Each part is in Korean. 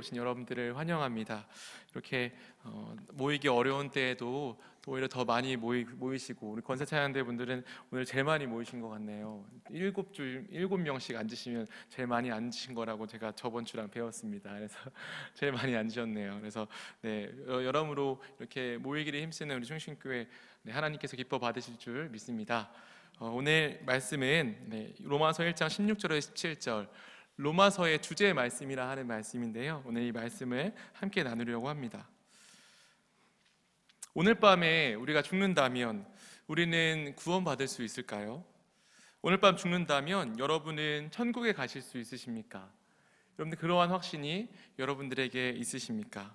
오신 여러분들을 환영합니다. 이렇게 모이기 어려운 때에도 오히려 더 많이 모이시고, 우리 권세찬양대 분들은 오늘 제일 많이 모이신 것 같네요. 7명씩 앉으시면 제일 많이 앉으신 거라고 제가 저번 주랑 배웠습니다. 그래서 제일 많이 앉으셨네요. 그래서 여러모로 이렇게 모이기를 힘쓰는 우리 충신교회, 하나님께서 기뻐 받으실 줄 믿습니다. 오늘 말씀은 로마서 1장 16절에서 17절, 로마서의 주제의 말씀이라 하는 말씀인데요, 오늘 이 말씀을 함께 나누려고 합니다. 오늘 밤에 우리가 죽는다면 우리는 구원받을 수 있을까요? 오늘 밤 죽는다면 여러분은 천국에 가실 수 있으십니까? 여러분들 그러한 확신이 여러분들에게 있으십니까?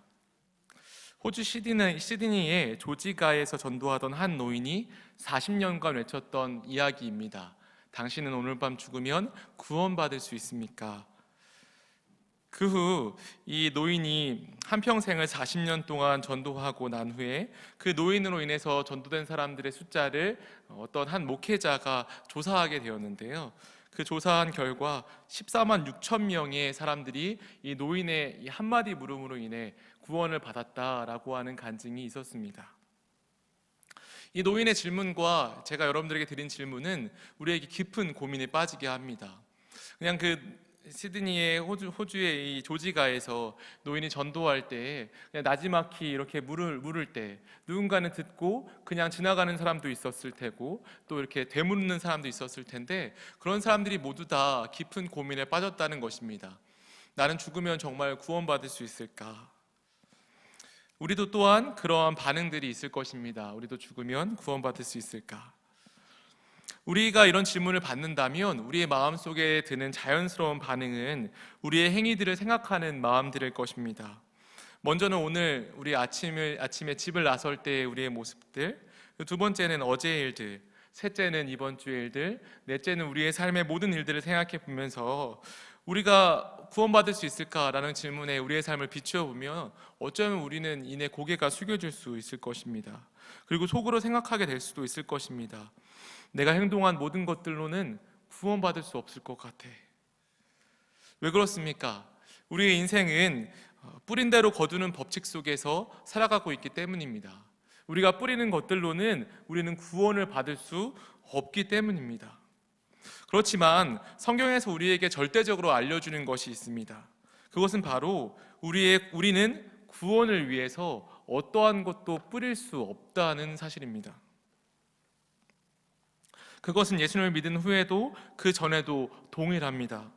호주 시드니의 조지가에서 전도하던 한 노인이 40년간 외쳤던 이야기입니다. 당신은 오늘 밤 죽으면 구원받을 수 있습니까? 그 후 이 노인이 한평생을 40년 동안 전도하고 난 후에 그 노인으로 인해서 전도된 사람들의 숫자를 어떤 한 목회자가 조사하게 되었는데요, 그 조사한 결과 14만 6천 명의 사람들이 이 노인의 이 한마디 물음으로 인해 구원을 받았다라고 하는 간증이 있었습니다. 이 노인의 질문과 제가 여러분들에게 드린 질문은 우리에게 깊은 고민에 빠지게 합니다. 그냥 그 시드니의 호주의 이 조지가에서 노인이 전도할 때 그냥 나지막히 이렇게 물을 때 누군가는 듣고 그냥 지나가는 사람도 있었을 테고, 또 이렇게 되묻는 사람도 있었을 텐데, 그런 사람들이 모두 다 깊은 고민에 빠졌다는 것입니다. 나는 죽으면 정말 구원받을 수 있을까? 우리도 또한 그러한 반응들이 있을 것입니다. 우리도 죽으면 구원받을 수 있을까? 우리가 이런 질문을 받는다면 우리의 마음속에 드는 자연스러운 반응은 우리의 행위들을 생각하는 마음들일 것입니다. 먼저는 오늘 우리 아침에 집을 나설 때 우리의 모습들, 두 번째는 어제의 일들, 셋째는 이번 주의 일들, 넷째는 우리의 삶의 모든 일들을 생각해 보면서 우리가 구원받을 수 있을까라는 질문에 우리의 삶을 비추어 보면 어쩌면 우리는 이내 고개가 숙여질 수 있을 것입니다. 그리고 속으로 생각하게 될 수도 있을 것입니다. 내가 행동한 모든 것들로는 구원받을 수 없을 것 같아. 왜 그렇습니까? 우리의 인생은 뿌린 대로 거두는 법칙 속에서 살아가고 있기 때문입니다. 우리가 뿌리는 것들로는 우리는 구원을 받을 수 없기 때문입니다. 그렇지만 성경에서 우리에게 절대적으로 알려주는 것이 있습니다. 그것은 바로 우리는 구원을 위해서 어떠한 것도 뿌릴 수 없다는 사실입니다. 그것은 예수님을 믿은 후에도 그 전에도 동일합니다.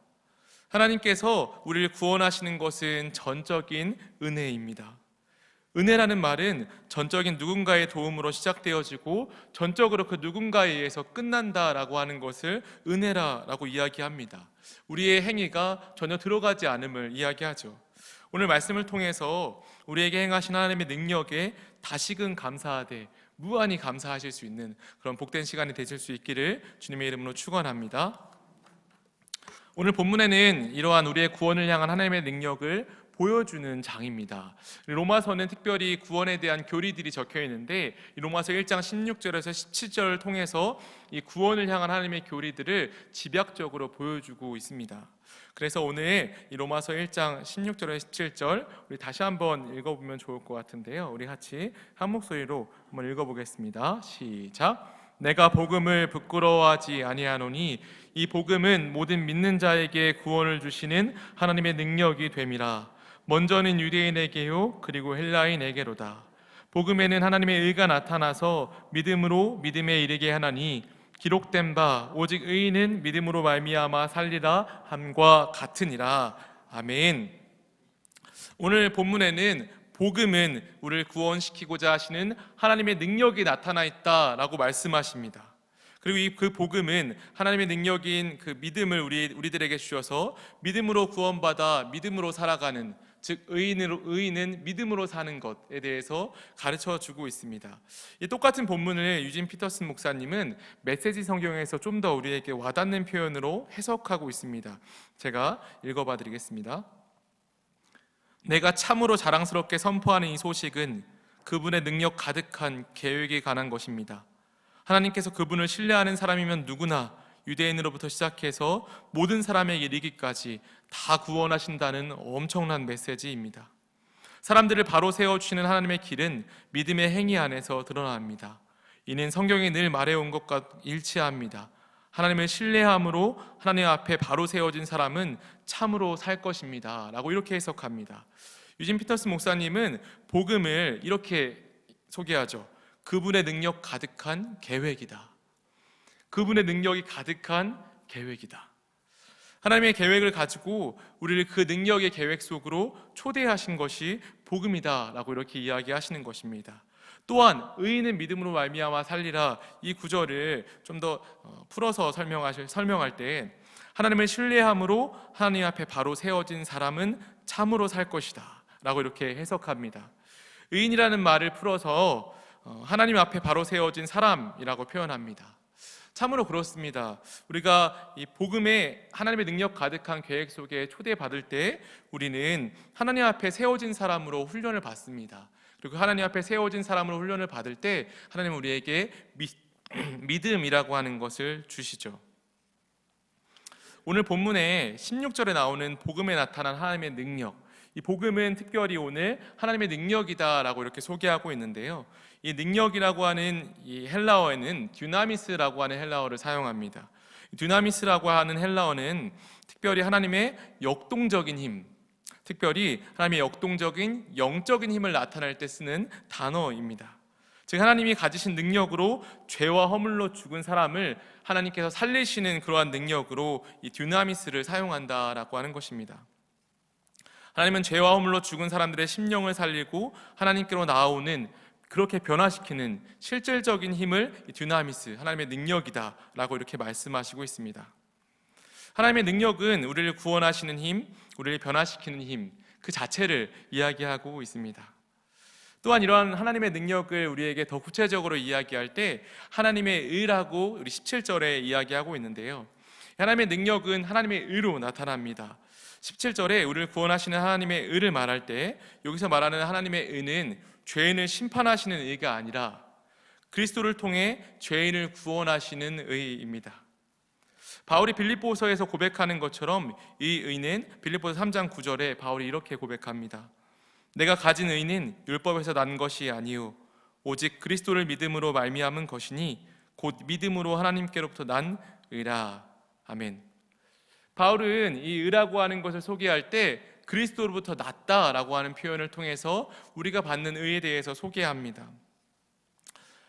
하나님께서 우리를 구원하시는 것은 전적인 은혜입니다. 은혜라는 말은 전적인 누군가의 도움으로 시작되어지고 전적으로 그 누군가에 의해서 끝난다라고 하는 것을 은혜라고 이야기합니다. 우리의 행위가 전혀 들어가지 않음을 이야기하죠. 오늘 말씀을 통해서 우리에게 행하신 하나님의 능력에 다시금 감사하되 무한히 감사하실 수 있는 그런 복된 시간이 되실 수 있기를 주님의 이름으로 축원합니다. 오늘 본문에는 이러한 우리의 구원을 향한 하나님의 능력을 보여주는 장입니다. 로마서는 특별히 구원에 대한 교리들이 적혀 있는데, 로마서 1장 16절에서 17절을 통해서 이 구원을 향한 하나님의 교리들을 집약적으로 보여주고 있습니다. 그래서 오늘 이 로마서 1장 16절에서 17절 우리 다시 한번 읽어보면 좋을 것 같은데요, 우리 같이 한 목소리로 한번 읽어보겠습니다. 시작. 내가 복음을 부끄러워하지 아니하노니 이 복음은 모든 믿는 자에게 구원을 주시는 하나님의 능력이 됨이라. 먼저는 유대인에게요 그리고 헬라인에게로다. 복음에는 하나님의 의가 나타나서 믿음으로 믿음에 이르게 하나니 기록된 바 오직 의인은 믿음으로 말미암아 살리라 함과 같으니라. 아멘. 오늘 본문에는 복음은 우리를 구원시키고자 하시는 하나님의 능력이 나타나 있다라고 말씀하십니다. 그리고 그 복음은 하나님의 능력인 그 믿음을 우리들에게 주셔서 믿음으로 구원받아 믿음으로 살아가는, 즉 의인은 믿음으로 사는 것에 대해서 가르쳐 주고 있습니다. 이 똑같은 본문을 유진 피터슨 목사님은 메시지 성경에서 좀 더 우리에게 와닿는 표현으로 해석하고 있습니다. 제가 읽어봐 드리겠습니다. 내가 참으로 자랑스럽게 선포하는 이 소식은 그분의 능력 가득한 계획에 관한 것입니다. 하나님께서 그분을 신뢰하는 사람이면 누구나 유대인으로부터 시작해서 모든 사람에게 이르기까지 다 구원하신다는 엄청난 메시지입니다. 사람들을 바로 세워주시는 하나님의 길은 믿음의 행위 안에서 드러납니다. 이는 성경이 늘 말해온 것과 일치합니다. 하나님을 신뢰함으로 하나님 앞에 바로 세워진 사람은 참으로 살 것입니다 라고 이렇게 해석합니다. 유진 피터스 목사님은 복음을 이렇게 소개하죠. 그분의 능력 가득한 계획이다. 그분의 능력이 가득한 계획이다. 하나님의 계획을 가지고 우리를 그 능력의 계획 속으로 초대하신 것이 복음이다 라고 이렇게 이야기하시는 것입니다. 또한 의인은 믿음으로 말미암아 살리라, 이 구절을 좀 더 풀어서 설명할 때 하나님을 신뢰함으로 하나님 앞에 바로 세워진 사람은 참으로 살 것이다 라고 이렇게 해석합니다. 의인이라는 말을 풀어서 하나님 앞에 바로 세워진 사람이라고 표현합니다. 참으로 그렇습니다. 우리가 이 복음의 하나님의 능력 가득한 계획 속에 초대받을 때 우리는 하나님 앞에 세워진 사람으로 훈련을 받습니다. 그리고 하나님 앞에 세워진 사람으로 훈련을 받을 때 하나님은 우리에게 믿음이라고 하는 것을 주시죠. 오늘 본문에 16절에 나오는 복음에 나타난 하나님의 능력, 이 복음은 특별히 오늘 하나님의 능력이다라고 이렇게 소개하고 있는데요. 이 능력이라고 하는 이 헬라어에는 듀나미스라고 하는 헬라어를 사용합니다. 듀나미스라고 하는 헬라어는 특별히 하나님의 역동적인 힘, 특별히 하나님의 역동적인 영적인 힘을 나타낼 때 쓰는 단어입니다. 즉 하나님이 가지신 능력으로 죄와 허물로 죽은 사람을 하나님께서 살리시는 그러한 능력으로 이 듀나미스를 사용한다라고 하는 것입니다. 하나님은 죄와 허물로 죽은 사람들의 심령을 살리고 하나님께로 나아오는, 그렇게 변화시키는 실질적인 힘을 듀나미스, 하나님의 능력이다라고 이렇게 말씀하시고 있습니다. 하나님의 능력은 우리를 구원하시는 힘, 우리를 변화시키는 힘, 그 자체를 이야기하고 있습니다. 또한 이러한 하나님의 능력을 우리에게 더 구체적으로 이야기할 때 하나님의 의라고 우리 17절에 이야기하고 있는데요. 하나님의 능력은 하나님의 의로 나타납니다. 17절에 우리를 구원하시는 하나님의 의를 말할 때 여기서 말하는 하나님의 의는 죄인을 심판하시는 의가 아니라 그리스도를 통해 죄인을 구원하시는 의입니다. 바울이 빌립보서에서 고백하는 것처럼 이 의는 빌립보서 3장 9절에 바울이 이렇게 고백합니다. 내가 가진 의는 율법에서 난 것이 아니요 오직 그리스도를 믿음으로 말미암은 것이니 곧 믿음으로 하나님께로부터 난 의라. 아멘. 바울은 이 의라고 하는 것을 소개할 때 그리스도로부터 났다라고 하는 표현을 통해서 우리가 받는 의에 대해서 소개합니다.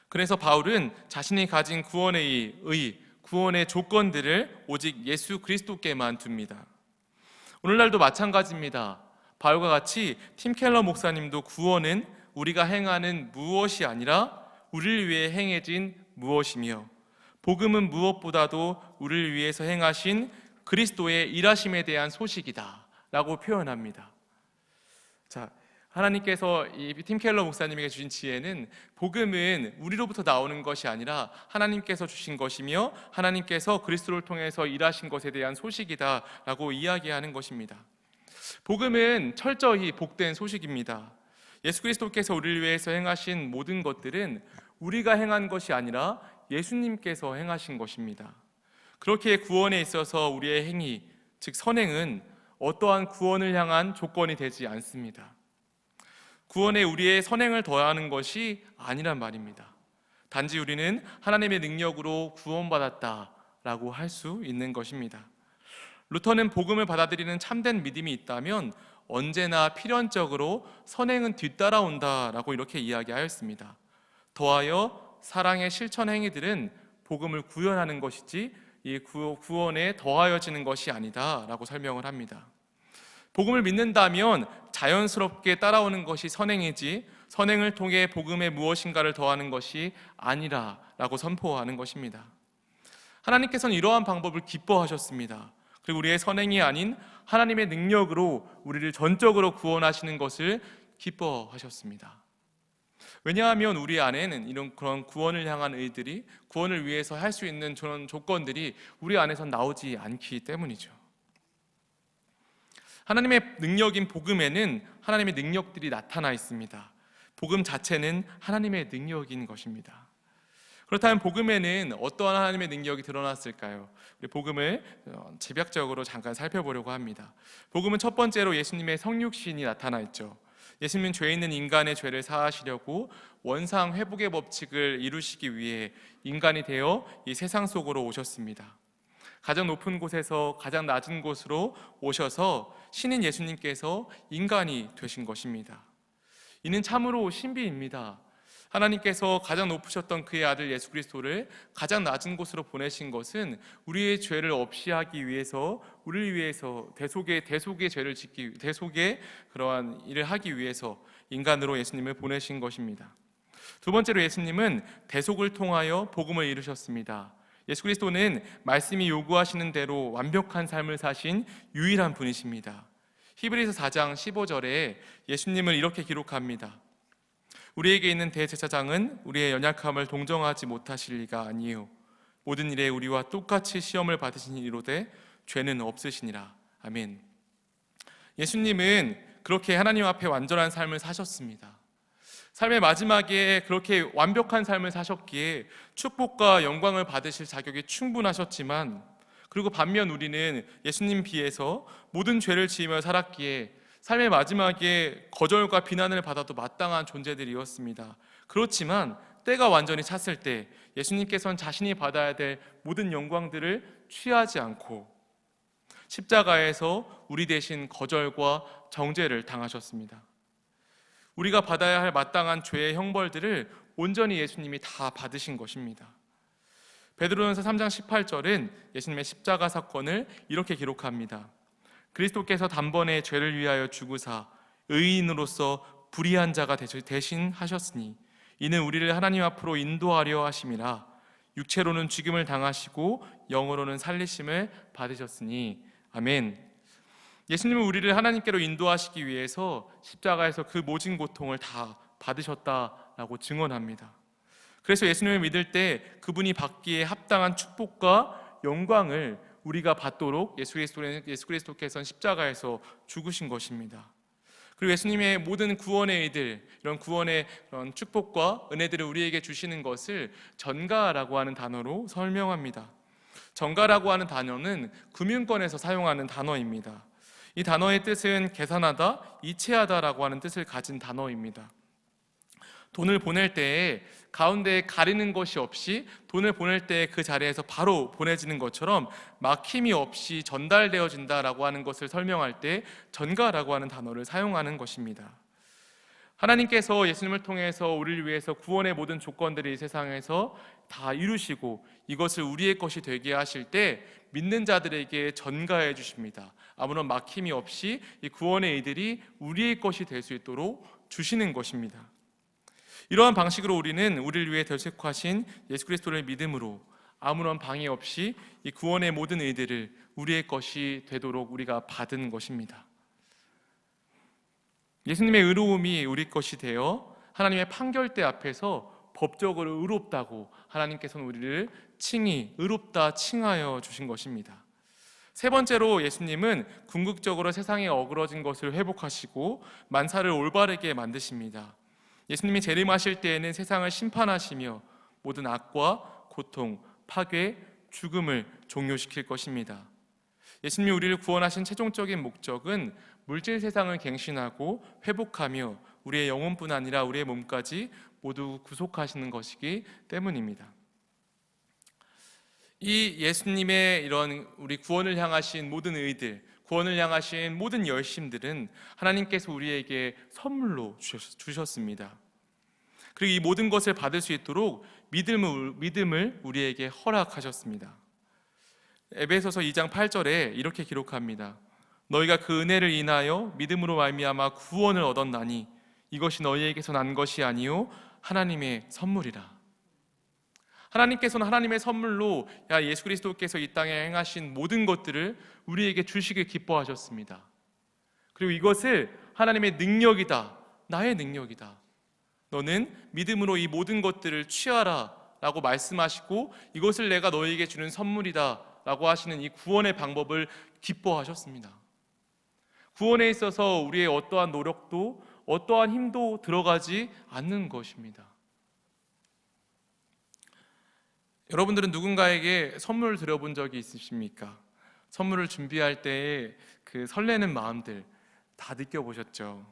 그래서 바울은 자신이 가진 구원의 의, 구원의 조건들을 오직 예수 그리스도께만 둡니다. 오늘날도 마찬가지입니다. 바울과 같이 팀 켈러 목사님도 구원은 우리가 행하는 무엇이 아니라 우리를 위해 행해진 무엇이며 복음은 무엇보다도 우리를 위해서 행하신 그리스도의 일하심에 대한 소식이다 라고 표현합니다. 자, 하나님께서 이 팀 켈러 목사님에게 주신 지혜는 복음은 우리로부터 나오는 것이 아니라 하나님께서 주신 것이며 하나님께서 그리스도를 통해서 일하신 것에 대한 소식이다 라고 이야기하는 것입니다. 복음은 철저히 복된 소식입니다. 예수 그리스도께서 우리를 위해서 행하신 모든 것들은 우리가 행한 것이 아니라 예수님께서 행하신 것입니다. 그렇게 구원에 있어서 우리의 행위, 즉 선행은 어떠한 구원을 향한 조건이 되지 않습니다. 구원에 우리의 선행을 더하는 것이 아니란 말입니다. 단지 우리는 하나님의 능력으로 구원받았다라고 할 수 있는 것입니다. 루터는 복음을 받아들이는 참된 믿음이 있다면 언제나 필연적으로 선행은 뒤따라온다라고 이렇게 이야기하였습니다. 더하여 사랑의 실천 행위들은 복음을 구현하는 것이지 이 구원에 더하여지는 것이 아니다라고 설명을 합니다. 복음을 믿는다면 자연스럽게 따라오는 것이 선행이지 선행을 통해 복음에 무엇인가를 더하는 것이 아니라라고 선포하는 것입니다. 하나님께서는 이러한 방법을 기뻐하셨습니다. 그리고 우리의 선행이 아닌 하나님의 능력으로 우리를 전적으로 구원하시는 것을 기뻐하셨습니다. 왜냐하면 우리 안에는 이런 그런 구원을 향한 의들이, 구원을 위해서 할 수 있는 그런 조건들이 우리 안에서 나오지 않기 때문이죠. 하나님의 능력인 복음에는 하나님의 능력들이 나타나 있습니다. 복음 자체는 하나님의 능력인 것입니다. 그렇다면 복음에는 어떠한 하나님의 능력이 드러났을까요? 우리 복음을 집약적으로 잠깐 살펴보려고 합니다. 복음은 첫 번째로 예수님의 성육신이 나타나 있죠. 예수님은 죄 있는 인간의 죄를 사하시려고 원상 회복의 법칙을 이루시기 위해 인간이 되어 이 세상 속으로 오셨습니다. 가장 높은 곳에서 가장 낮은 곳으로 오셔서 신인 예수님께서 인간이 되신 것입니다. 이는 참으로 신비입니다. 하나님께서 가장 높으셨던 그의 아들 예수 그리스도를 가장 낮은 곳으로 보내신 것은 우리의 죄를 없이 하기 위해서, 우리를 위해서 대속의 죄를 짓기, 대속의 그러한 일을 하기 위해서 인간으로 예수님을 보내신 것입니다. 두 번째로 예수님은 대속을 통하여 복음을 이루셨습니다. 예수 그리스도는 말씀이 요구하시는 대로 완벽한 삶을 사신 유일한 분이십니다. 히브리서 4장 15절에 예수님을 이렇게 기록합니다. 우리에게 있는 대제사장은 우리의 연약함을 동정하지 못하실 리가 아니요 모든 일에 우리와 똑같이 시험을 받으신 이로되 죄는 없으시니라. 아멘. 예수님은 그렇게 하나님 앞에 완전한 삶을 사셨습니다. 삶의 마지막에 그렇게 완벽한 삶을 사셨기에 축복과 영광을 받으실 자격이 충분하셨지만, 그리고 반면 우리는 예수님 비해서 모든 죄를 지으며 살았기에 삶의 마지막에 거절과 비난을 받아도 마땅한 존재들이었습니다. 그렇지만 때가 완전히 찼을 때 예수님께서는 자신이 받아야 될 모든 영광들을 취하지 않고 십자가에서 우리 대신 거절과 정죄를 당하셨습니다. 우리가 받아야 할 마땅한 죄의 형벌들을 온전히 예수님이 다 받으신 것입니다. 베드로전서 3장 18절은 예수님의 십자가 사건을 이렇게 기록합니다. 그리스도께서 단번에 죄를 위하여 죽으사 의인으로서 불의한 자가 대신 하셨으니 이는 우리를 하나님 앞으로 인도하려 하심이라. 육체로는 죽임을 당하시고 영으로는 살리심을 받으셨으니. 아멘. 예수님은 우리를 하나님께로 인도하시기 위해서 십자가에서 그 모진 고통을 다 받으셨다라고 증언합니다. 그래서 예수님을 믿을 때 그분이 받기에 합당한 축복과 영광을 우리가 받도록 예수 그리스도께서는 십자가에서 죽으신 것입니다. 그리고 예수님의 모든 구원의 의들, 이런 구원의 그런 축복과 은혜들을 우리에게 주시는 것을 전가라고 하는 단어로 설명합니다. 전가라고 하는 단어는 금융권에서 사용하는 단어입니다. 이 단어의 뜻은 계산하다, 이체하다라고 하는 뜻을 가진 단어입니다. 돈을 보낼 때에 가운데에 가리는 것이 없이 돈을 보낼 때 그 자리에서 바로 보내지는 것처럼 막힘이 없이 전달되어진다라고 하는 것을 설명할 때 전가라고 하는 단어를 사용하는 것입니다. 하나님께서 예수님을 통해서 우리를 위해서 구원의 모든 조건들을 이 세상에서 다 이루시고 이것을 우리의 것이 되게 하실 때 믿는 자들에게 전가해 주십니다. 아무런 막힘이 없이 이 구원의 이들이 우리의 것이 될 수 있도록 주시는 것입니다. 이러한 방식으로 우리는 우리를 위해 대속하신 예수 그리스도를 믿음으로 아무런 방해 없이 이 구원의 모든 의들을 우리의 것이 되도록 우리가 받은 것입니다. 예수님의 의로움이 우리 것이 되어 하나님의 판결대 앞에서 법적으로 의롭다고 하나님께서는 우리를 칭히 의롭다 칭하여 주신 것입니다. 세 번째로 예수님은 궁극적으로 세상에 어그러진 것을 회복하시고 만사를 올바르게 만드십니다. 예수님이 재림하실 때에는 세상을 심판하시며 모든 악과 고통, 파괴, 죽음을 종료시킬 것입니다. 예수님이 우리를 구원하신 최종적인 목적은 물질 세상을 갱신하고 회복하며 우리의 영혼뿐 아니라 우리의 몸까지 모두 구속하시는 것이기 때문입니다. 이 예수님의 이런 우리 구원을 향하신 모든 의들, 구원을 향하신 모든 열심들은 하나님께서 우리에게 선물로 주셨습니다. 그리고 이 모든 것을 받을 수 있도록 믿음을 우리에게 허락하셨습니다. 에베소서 2장 8절에 이렇게 기록합니다. 너희가 그 은혜를 인하여 믿음으로 말미암아 구원을 얻었나니 이것이 너희에게서 난 것이 아니요 하나님의 선물이라. 하나님께서는 하나님의 선물로 예수 그리스도께서 이 땅에 행하신 모든 것들을 우리에게 주시길 기뻐하셨습니다. 그리고 이것을 하나님의 능력이다, 나의 능력이다, 너는 믿음으로 이 모든 것들을 취하라 라고 말씀하시고 이것을 내가 너희에게 주는 선물이다 라고 하시는 이 구원의 방법을 기뻐하셨습니다. 구원에 있어서 우리의 어떠한 노력도 어떠한 힘도 들어가지 않는 것입니다. 여러분들은 누군가에게 선물을 드려본 적이 있으십니까? 선물을 준비할 때의 그 설레는 마음들 다 느껴보셨죠?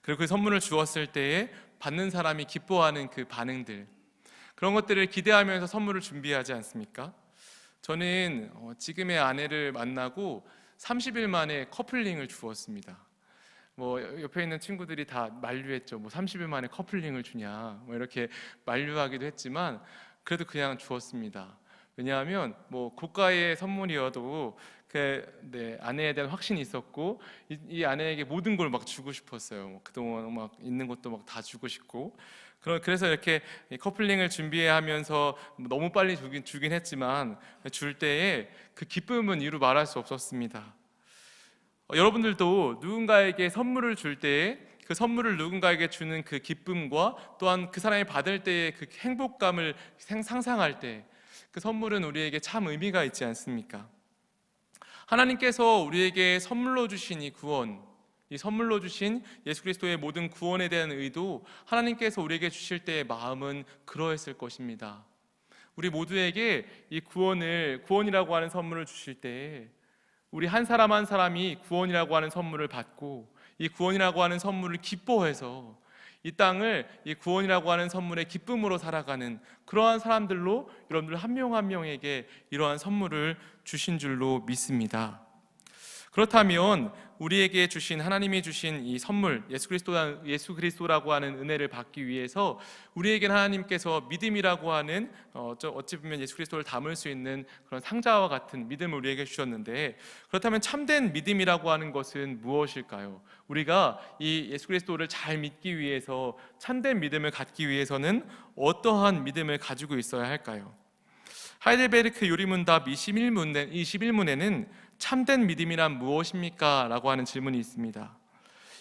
그리고 그 선물을 주었을 때에 받는 사람이 기뻐하는 그 반응들, 그런 것들을 기대하면서 선물을 준비하지 않습니까? 저는 지금의 아내를 만나고 30일 만에 커플링을 주었습니다. 뭐 옆에 있는 친구들이 다 만류했죠. 뭐 30일 만에 커플링을 주냐, 뭐 이렇게 만류하기도 했지만 그래도 그냥 주었습니다. 왜냐하면 뭐 고가의 선물이어도 아내에 대한 확신이 있었고 이 아내에게 모든 걸 막 주고 싶었어요. 뭐 그동안 막 있는 것도 막 다 주고 싶고 그래서 이렇게 커플링을 준비하면서 너무 빨리 주긴 했지만 줄 때에 그 기쁨은 이루 말할 수 없었습니다. 여러분들도 누군가에게 선물을 줄 때에 그 선물을 누군가에게 주는 그 기쁨과 또한 그 사람이 받을 때의 그 행복감을 상상할 때 그 선물은 우리에게 참 의미가 있지 않습니까? 하나님께서 우리에게 선물로 주신 이 구원, 이 선물로 주신 예수 그리스도의 모든 구원에 대한 의도, 하나님께서 우리에게 주실 때의 마음은 그러했을 것입니다. 우리 모두에게 이 구원이라고 하는 선물을 주실 때에 우리 한 사람 한 사람이 구원이라고 하는 선물을 받고 이 구원이라고 하는 선물을 기뻐해서 이 땅을 이 구원이라고 하는 선물의 기쁨으로 살아가는 그러한 사람들로 여러분들 한 명 한 명에게 이러한 선물을 주신 줄로 믿습니다. 그렇다면 우리에게 주신 하나님이 주신 이 선물 예수 그리스도라고 하는 은혜를 받기 위해서 우리에게는 하나님께서 믿음이라고 하는 어찌 보면 예수 그리스도를 담을 수 있는 그런 상자와 같은 믿음을 우리에게 주셨는데, 그렇다면 참된 믿음이라고 하는 것은 무엇일까요? 우리가 이 예수 그리스도를 잘 믿기 위해서 참된 믿음을 갖기 위해서는 어떠한 믿음을 가지고 있어야 할까요? 하이델베르크 요리문답 21문에는 참된 믿음이란 무엇입니까? 라고 하는 질문이 있습니다.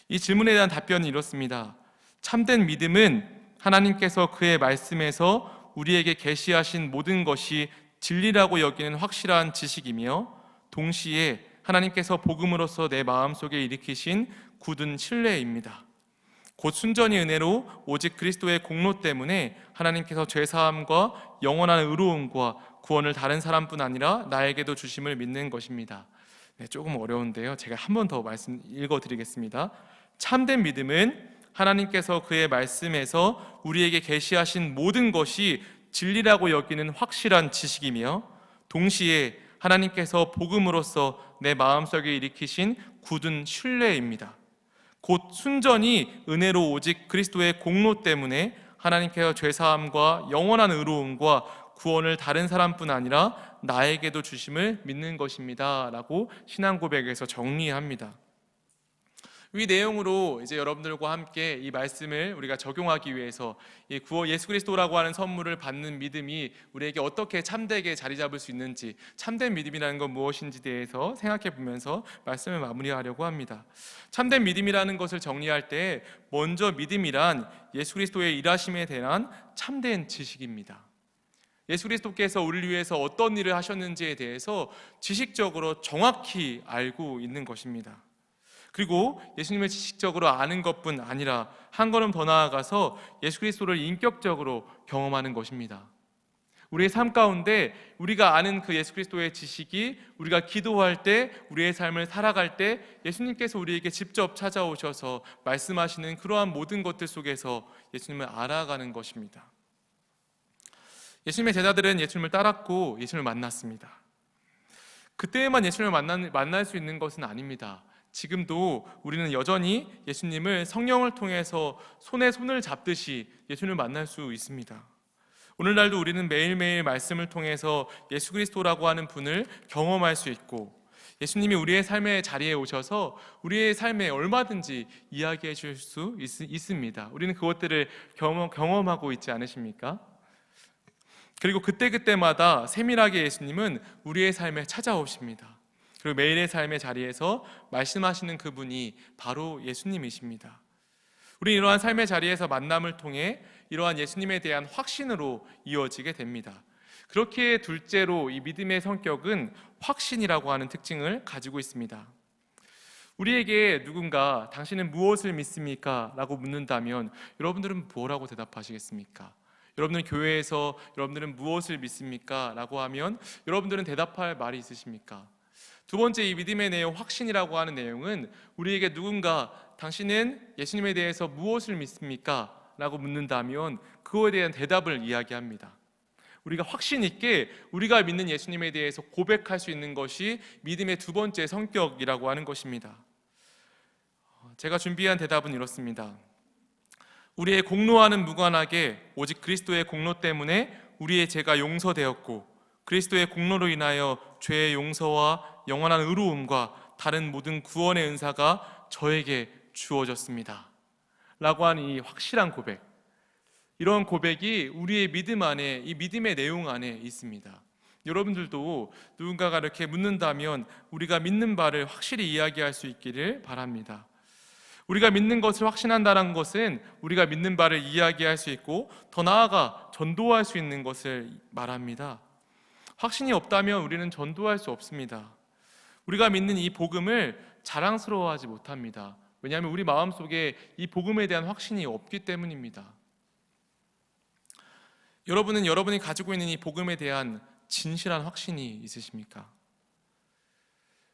이 질문에 대한 답변이 이렇습니다. 참된 믿음은 하나님께서 그의 말씀에서 우리에게 계시하신 모든 것이 진리라고 여기는 확실한 지식이며 동시에 하나님께서 복음으로서 내 마음속에 일으키신 굳은 신뢰입니다. 곧 순전히 은혜로 오직 그리스도의 공로 때문에 하나님께서 죄사함과 영원한 의로움과 구원을 다른 사람뿐 아니라 나에게도 주심을 믿는 것입니다. 조금 어려운데요, 제가 한 번 더 읽어드리겠습니다. 참된 믿음은 하나님께서 그의 말씀에서 우리에게 계시하신 모든 것이 진리라고 여기는 확실한 지식이며 동시에 하나님께서 복음으로써 내 마음속에 일으키신 굳은 신뢰입니다. 곧 순전히 은혜로 오직 그리스도의 공로 때문에 하나님께서 죄사함과 영원한 의로움과 구원을 다른 사람뿐 아니라 나에게도 주심을 믿는 것입니다 라고 신앙 고백에서 정리합니다. 이 내용으로 이제 여러분들과 함께 이 말씀을 우리가 적용하기 위해서 이 예수 그리스도라고 하는 선물을 받는 믿음이 우리에게 어떻게 참되게 자리 잡을 수 있는지, 참된 믿음이라는 건 무엇인지 대해서 생각해 보면서 말씀을 마무리하려고 합니다. 참된 믿음이라는 것을 정리할 때 먼저 믿음이란 예수 그리스도의 일하심에 대한 참된 지식입니다. 예수 그리스도께서 우리를 위해서 어떤 일을 하셨는지에 대해서 지식적으로 정확히 알고 있는 것입니다. 그리고 예수님을 지식적으로 아는 것뿐 아니라 한 걸음 더 나아가서 예수 그리스도를 인격적으로 경험하는 것입니다. 우리의 삶 가운데 우리가 아는 그 예수 그리스도의 지식이 우리가 기도할 때, 우리의 삶을 살아갈 때 예수님께서 우리에게 직접 찾아오셔서 말씀하시는 그러한 모든 것들 속에서 예수님을 알아가는 것입니다. 예수님의 제자들은 예수님을 따랐고 예수님을 만났습니다. 그때에만 예수님을 만날 수 있는 것은 아닙니다. 지금도 우리는 여전히 예수님을 성령을 통해서 손에 손을 잡듯이 예수님을 만날 수 있습니다. 오늘날도 우리는 매일매일 말씀을 통해서 예수 그리스도라고 하는 분을 경험할 수 있고, 예수님이 우리의 삶의 자리에 오셔서 우리의 삶에 얼마든지 이야기해 줄 수 있습니다. 우리는 그것들을 경험하고 있지 않으십니까? 그리고 그때그때마다 세밀하게 예수님은 우리의 삶에 찾아오십니다. 그리고 매일의 삶의 자리에서 말씀하시는 그분이 바로 예수님이십니다. 우리 이러한 삶의 자리에서 만남을 통해 이러한 예수님에 대한 확신으로 이어지게 됩니다. 그렇게 둘째로 이 믿음의 성격은 확신이라고 하는 특징을 가지고 있습니다. 우리에게 누군가 당신은 무엇을 믿습니까? 라고 묻는다면 여러분들은 뭐라고 대답하시겠습니까? 여러분들은 교회에서 여러분들은 무엇을 믿습니까? 라고 하면 여러분들은 대답할 말이 있으십니까? 두 번째, 이 믿음의 내용, 확신이라고 하는 내용은 우리에게 누군가 당신은 예수님에 대해서 무엇을 믿습니까? 라고 묻는다면 그거에 대한 대답을 이야기합니다. 우리가 확신 있게 우리가 믿는 예수님에 대해서 고백할 수 있는 것이 믿음의 두 번째 성격이라고 하는 것입니다. 제가 준비한 대답은 이렇습니다. 우리의 공로와는 무관하게 오직 그리스도의 공로 때문에 우리의 죄가 용서되었고 그리스도의 공로로 인하여 죄의 용서와 영원한 의로움과 다른 모든 구원의 은사가 저에게 주어졌습니다 라고 하는 이 확실한 고백, 이런 고백이 우리의 믿음 안에, 이 믿음의 내용 안에 있습니다. 여러분들도 누군가가 이렇게 묻는다면 우리가 믿는 바를 확실히 이야기할 수 있기를 바랍니다. 우리가 믿는 것을 확신한다는 것은 우리가 믿는 바를 이야기할 수 있고 더 나아가 전도할 수 있는 것을 말합니다. 확신이 없다면 우리는 전도할 수 없습니다. 우리가 믿는 이 복음을 자랑스러워하지 못합니다. 왜냐하면 우리 마음속에 이 복음에 대한 확신이 없기 때문입니다. 여러분은 여러분이 가지고 있는 이 복음에 대한 진실한 확신이 있으십니까?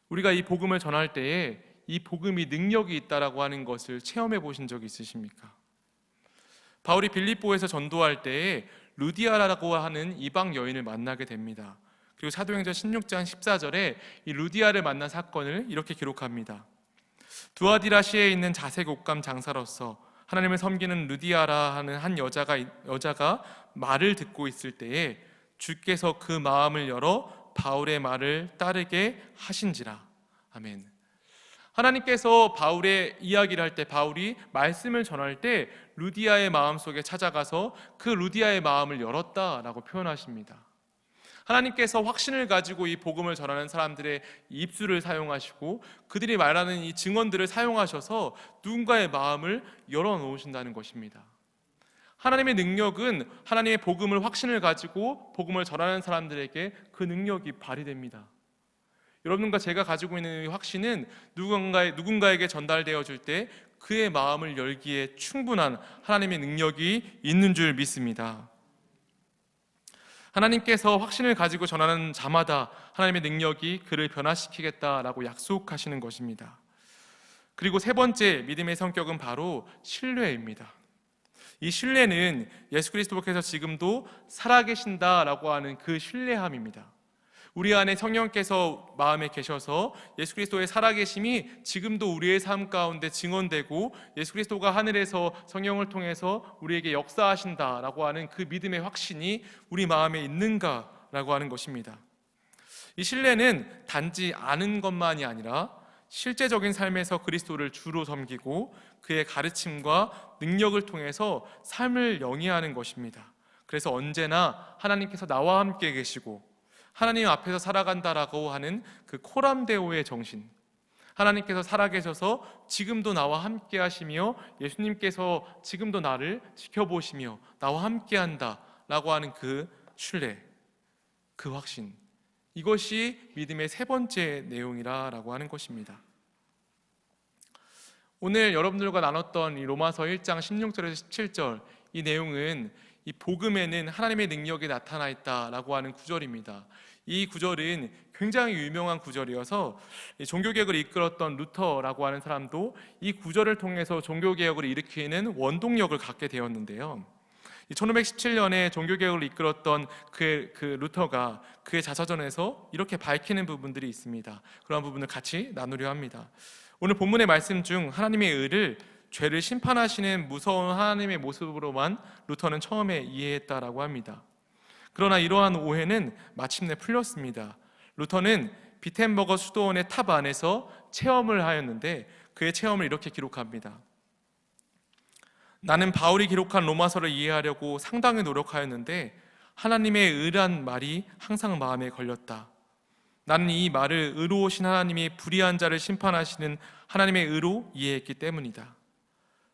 우리가 이 복음을 전할 때에 이 복음이 능력이 있다라고 하는 것을 체험해 보신 적이 있으십니까? 바울이 빌립보에서 전도할 때에 루디아라고 하는 이방 여인을 만나게 됩니다. 그리고 사도행전 16장 14절에 이 루디아를 만난 사건을 이렇게 기록합니다. 두아디라시에 있는 자색 옷감 장사로서 하나님을 섬기는 루디아라 하는 한 여자가 말을 듣고 있을 때에 주께서 그 마음을 열어 바울의 말을 따르게 하신지라. 아멘. 하나님께서 바울의 이야기를 할 때, 바울이 말씀을 전할 때 루디아의 마음속에 찾아가서 그 루디아의 마음을 열었다라고 표현하십니다. 하나님께서 확신을 가지고 이 복음을 전하는 사람들의 입술을 사용하시고 그들이 말하는 이 증언들을 사용하셔서 누군가의 마음을 열어놓으신다는 것입니다. 하나님의 능력은 하나님의 복음을, 확신을 가지고 복음을 전하는 사람들에게 그 능력이 발휘됩니다. 여러분과 제가 가지고 있는 이 확신은 누군가에게 전달되어질 때 그의 마음을 열기에 충분한 하나님의 능력이 있는 줄 믿습니다. 하나님께서 확신을 가지고 전하는 자마다 하나님의 능력이 그를 변화시키겠다라고 약속하시는 것입니다. 그리고 세 번째 믿음의 성격은 바로 신뢰입니다. 이 신뢰는 예수 그리스도께서 지금도 살아계신다라고 하는 그 신뢰함입니다. 우리 안에 성령께서 마음에 계셔서 예수 그리스도의 살아계심이 지금도 우리의 삶 가운데 증언되고 예수 그리스도가 하늘에서 성령을 통해서 우리에게 역사하신다라고 하는 그 믿음의 확신이 우리 마음에 있는가라고 하는 것입니다. 이 신뢰는 단지 아는 것만이 아니라 실제적인 삶에서 그리스도를 주로 섬기고 그의 가르침과 능력을 통해서 삶을 영위하는 것입니다. 그래서 언제나 하나님께서 나와 함께 계시고 하나님 앞에서 살아간다라고 하는 그 코람데오의 정신, 하나님께서 살아계셔서 지금도 나와 함께 하시며 예수님께서 지금도 나를 지켜보시며 나와 함께 한다라고 하는 그 신뢰, 그 확신, 이것이 믿음의 세 번째 내용이라고 하는 것입니다. 오늘 여러분들과 나눴던 이 로마서 1장 16절에서 17절, 이 내용은 이 복음에는 하나님의 능력이 나타나 있다라고 하는 구절입니다. 이 구절은 굉장히 유명한 구절이어서 종교개혁을 이끌었던 루터라고 하는 사람도 이 구절을 통해서 종교개혁을 일으키는 원동력을 갖게 되었는데요. 1517년에 종교개혁을 이끌었던 그 루터가 그의 자서전에서 이렇게 밝히는 부분들이 있습니다. 그런 부분을 같이 나누려 합니다. 오늘 본문의 말씀 중 하나님의 의를 죄를 심판하시는 무서운 하나님의 모습으로만 루터는 처음에 이해했다라고 합니다. 그러나 이러한 오해는 마침내 풀렸습니다. 루터는 비텐버거 수도원의 탑 안에서 체험을 하였는데 그의 체험을 이렇게 기록합니다. 나는 바울이 기록한 로마서를 이해하려고 상당히 노력하였는데 하나님의 의란 말이 항상 마음에 걸렸다. 나는 이 말을 의로우신 하나님이 불의한 자를 심판하시는 하나님의 의로 이해했기 때문이다.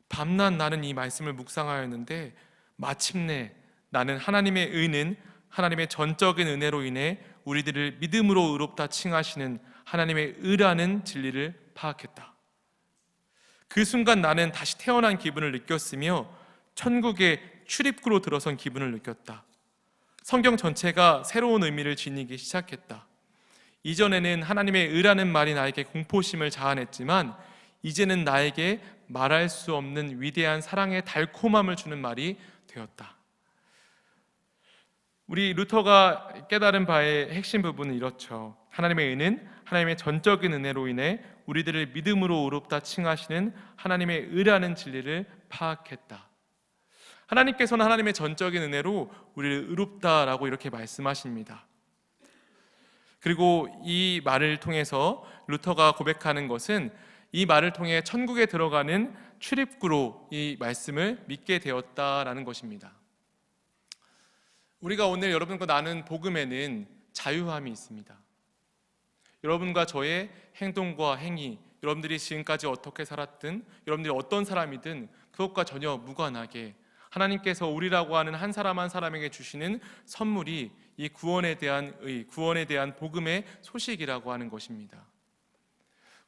밤낮 나는 이 말씀을 묵상하였는데 마침내 나는 하나님의 의는 하나님의 전적인 은혜로 인해 우리들을 믿음으로 의롭다 칭하시는 하나님의 의라는 진리를 파악했다. 그 순간 나는 다시 태어난 기분을 느꼈으며 천국의 출입구로 들어선 기분을 느꼈다. 성경 전체가 새로운 의미를 지니기 시작했다. 이전에는 하나님의 의라는 말이 나에게 공포심을 자아냈지만 이제는 나에게 말할 수 없는 위대한 사랑의 달콤함을 주는 말이 되었다. 우리 루터가 깨달은 바의 핵심 부분은 이렇죠. 하나님의 의는 하나님의 전적인 은혜로 인해 우리들을 믿음으로 의롭다 칭하시는 하나님의 의라는 진리를 파악했다. 하나님께서는 하나님의 전적인 은혜로 우리를 의롭다라고 이렇게 말씀하십니다. 그리고 이 말을 통해서 루터가 고백하는 것은 이 말을 통해 천국에 들어가는 출입구로 이 말씀을 믿게 되었다라는 것입니다. 우리가 오늘 여러분과 나눈 복음에는 자유함이 있습니다. 여러분과 저의 행동과 행위, 여러분들이 지금까지 어떻게 살았든, 여러분들이 어떤 사람이든 그것과 전혀 무관하게 하나님께서 우리라고 하는 한 사람 한 사람에게 주시는 선물이 이 구원에 대한 의, 구원에 대한 복음의 소식이라고 하는 것입니다.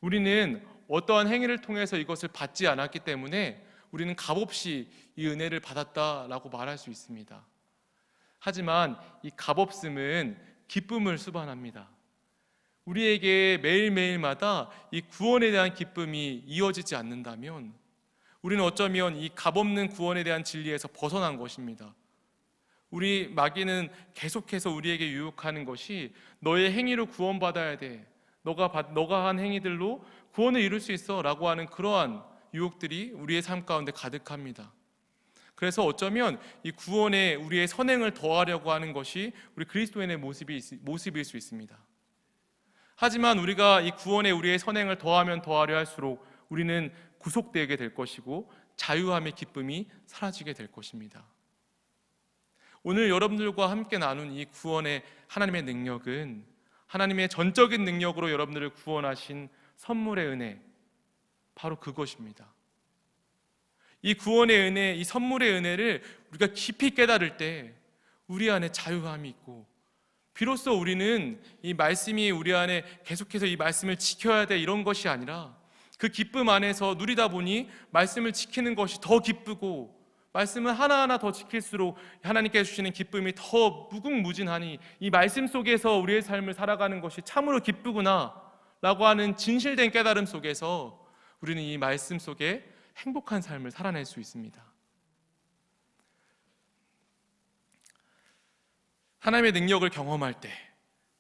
우리는 어떠한 행위를 통해서 이것을 받지 않았기 때문에 우리는 값없이 이 은혜를 받았다라고 말할 수 있습니다. 하지만 이 값없음은 기쁨을 수반합니다. 우리에게 매일매일마다 이 구원에 대한 기쁨이 이어지지 않는다면 우리는 어쩌면 이 값없는 구원에 대한 진리에서 벗어난 것입니다. 우리 마귀는 계속해서 우리에게 유혹하는 것이 너의 행위로 구원받아야 돼, 너가 한 행위들로 구원을 이룰 수 있어 라고 하는 그러한 유혹들이 우리의 삶 가운데 가득합니다. 그래서 어쩌면 이 구원에 우리의 선행을 더하려고 하는 것이 우리 그리스도인의 모습일 수 있습니다. 하지만 우리가 이 구원에 우리의 선행을 더하면 더하려 할수록 우리는 구속되게 될 것이고 자유함의 기쁨이 사라지게 될 것입니다. 오늘 여러분들과 함께 나눈 이 구원의 하나님의 능력은 하나님의 전적인 능력으로 여러분들을 구원하신 선물의 은혜, 바로 그것입니다. 이 구원의 은혜, 이 선물의 은혜를 우리가 깊이 깨달을 때 우리 안에 자유함이 있고, 비로소 우리는 이 말씀이 우리 안에 계속해서 이 말씀을 지켜야 돼 이런 것이 아니라 그 기쁨 안에서 누리다 보니 말씀을 지키는 것이 더 기쁘고, 말씀을 하나하나 더 지킬수록 하나님께 주시는 기쁨이 더 무궁무진하니 이 말씀 속에서 우리의 삶을 살아가는 것이 참으로 기쁘구나 라고 하는 진실된 깨달음 속에서 우리는 이 말씀 속에 행복한 삶을 살아낼 수 있습니다. 하나님의 능력을 경험할 때,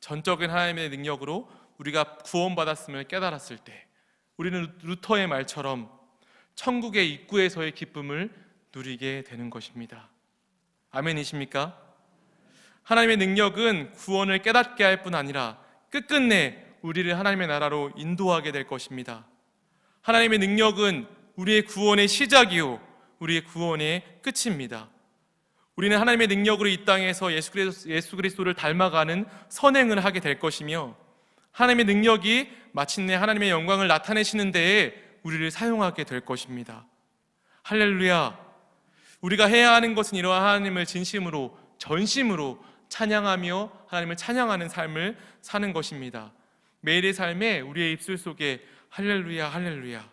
전적인 하나님의 능력으로 우리가 구원받았음을 깨달았을 때 우리는 루터의 말처럼 천국의 입구에서의 기쁨을 누리게 되는 것입니다. 아멘이십니까? 하나님의 능력은 구원을 깨닫게 할 뿐 아니라 끝끝내 우리를 하나님의 나라로 인도하게 될 것입니다. 하나님의 능력은 우리의 구원의 시작이요 우리의 구원의 끝입니다. 우리는 하나님의 능력으로 이 땅에서 예수 그리스도를 닮아가는 선행을 하게 될 것이며, 하나님의 능력이 마침내 하나님의 영광을 나타내시는 데에 우리를 사용하게 될 것입니다. 할렐루야. 우리가 해야 하는 것은 이러한 하나님을 진심으로, 전심으로 찬양하며 하나님을 찬양하는 삶을 사는 것입니다. 매일의 삶에 우리의 입술 속에 할렐루야 할렐루야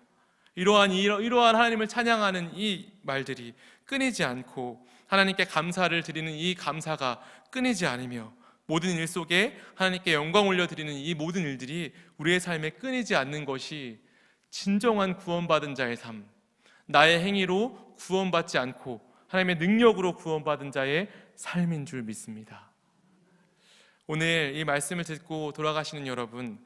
이러한 하나님을 찬양하는 이 말들이 끊이지 않고, 하나님께 감사를 드리는 이 감사가 끊이지 않으며, 모든 일 속에 하나님께 영광 올려드리는 이 모든 일들이 우리의 삶에 끊이지 않는 것이 진정한 구원받은 자의 삶, 나의 행위로 구원받지 않고 하나님의 능력으로 구원받은 자의 삶인 줄 믿습니다. 오늘 이 말씀을 듣고 돌아가시는 여러분,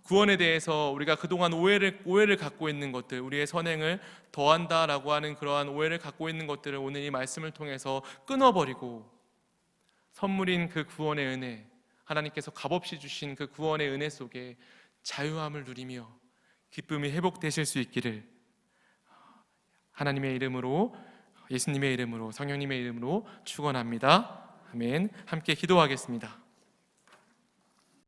구원에 대해서 우리가 그동안 오해를 갖고 있는 것들, 우리의 선행을 더한다라고 하는 그러한 오해를 갖고 있는 것들을 오늘 이 말씀을 통해서 끊어버리고, 선물인 그 구원의 은혜, 하나님께서 값없이 주신 그 구원의 은혜 속에 자유함을 누리며 기쁨이 회복되실 수 있기를 하나님의 이름으로, 예수님의 이름으로, 성령님의 이름으로 축원합니다. 아멘. 함께 기도하겠습니다.